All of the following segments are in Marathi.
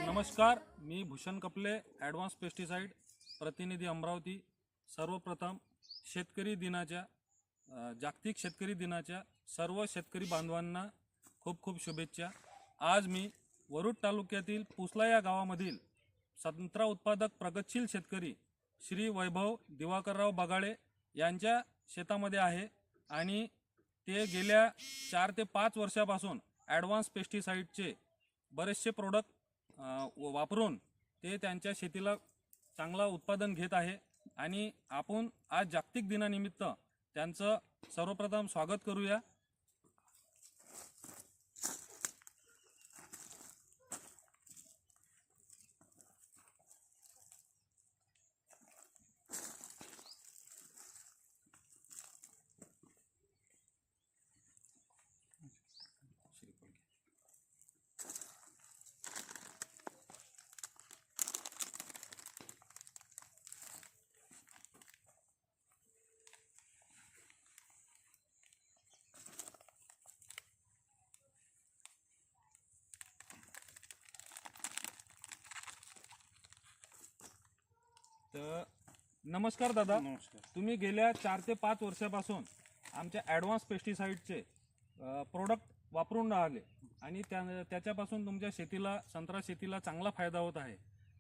नमस्कार, मी भूषण कपले, ॲडव्हान्स पेस्टिसाइड प्रतिनिधी अमरावती. सर्वप्रथम शेतकरी दिनाच्या जागतिक शेतकरी दिनाच्या सर्व शेतकरी बांधवांना खूप खूप शुभेच्छा. आज मी वरुड तालुक्यातील पुसला या गावामधील संत्रा उत्पादक प्रगतशील शेतकरी श्री वैभव दिवाकरराव बगाळे यांच्या शेतामध्ये आहे आणि ते गेल्या 4 ते 5 वर्षापासून ॲडव्हान्स पेस्टिसाइडचे बरेचसे प्रोडक्ट वापरून ते त्यांच्या शेतीला चांगला उत्पादन घेत आहे. आणि आपण आज जागतिक दिनानिमित्त त्यांचं सर्वप्रथम स्वागत करूया. तर नमस्कार दादा. नमस्कार. तुम्ही गेल्या 4 ते 5 वर्षापासून आमच्या ॲडव्हान्स पेस्टिसाइडचे प्रोडक्ट वापरून राहिले आणि त्याच्यापासून तुमच्या शेतीला संत्रा शेतीला चांगला फायदा होत आहे.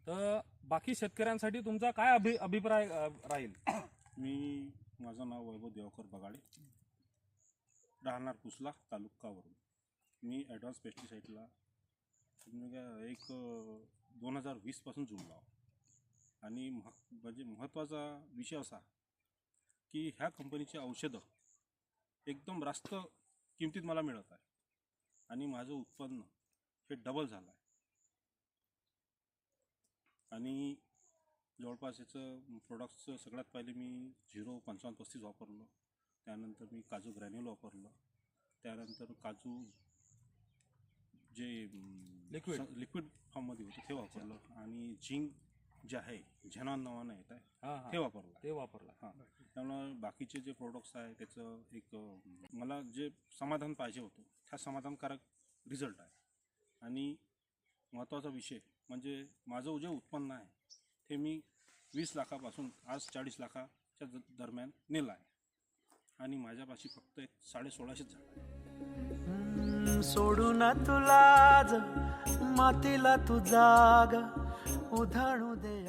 तर बाकी शेतकऱ्यांसाठी तुमचा काय अभिप्राय राहील? माझं नाव वैभव दिवाकर बगाळे, राहणार पुसला, तालुका वरुड. मी ॲडव्हान्स पेस्टिसाइडला 2020 पासून जुळलो. आणि म्हणजे महत्त्वाचा विषय असा की ह्या कंपनीची औषधं एकदम रास्त किमतीत मला मिळत आहे आणि माझं उत्पन्न हे डबल झालं आहे. आणि जवळपास याचं प्रोडक्टचं सगळ्यात पहिले मी 0.55-35 वापरलं. त्यानंतर मी काजू ग्रॅन्युल वापरलं. त्यानंतर काजू जे लिक्विड फॉर्ममध्ये होतं ते वापरलं. आणि झिंक जे आहे झेनॉन नावानं येत आहे ते वापरलं. हां, त्यामुळं बाकीचे जे प्रोडक्ट्स आहे त्याचं एक मला जे समाधान पाहिजे होतं त्या समाधानकारक रिझल्ट आहे. आणि महत्त्वाचा विषय म्हणजे माझं जे उत्पन्न आहे ते मी 20 लाखापासून आज 40 लाखाच्या दरम्यान नेलं आहे. आणि माझ्यापाशी फक्त एक 1650 झाड आहे. सोडून तुला मातीला तू जाग उधाणू दे.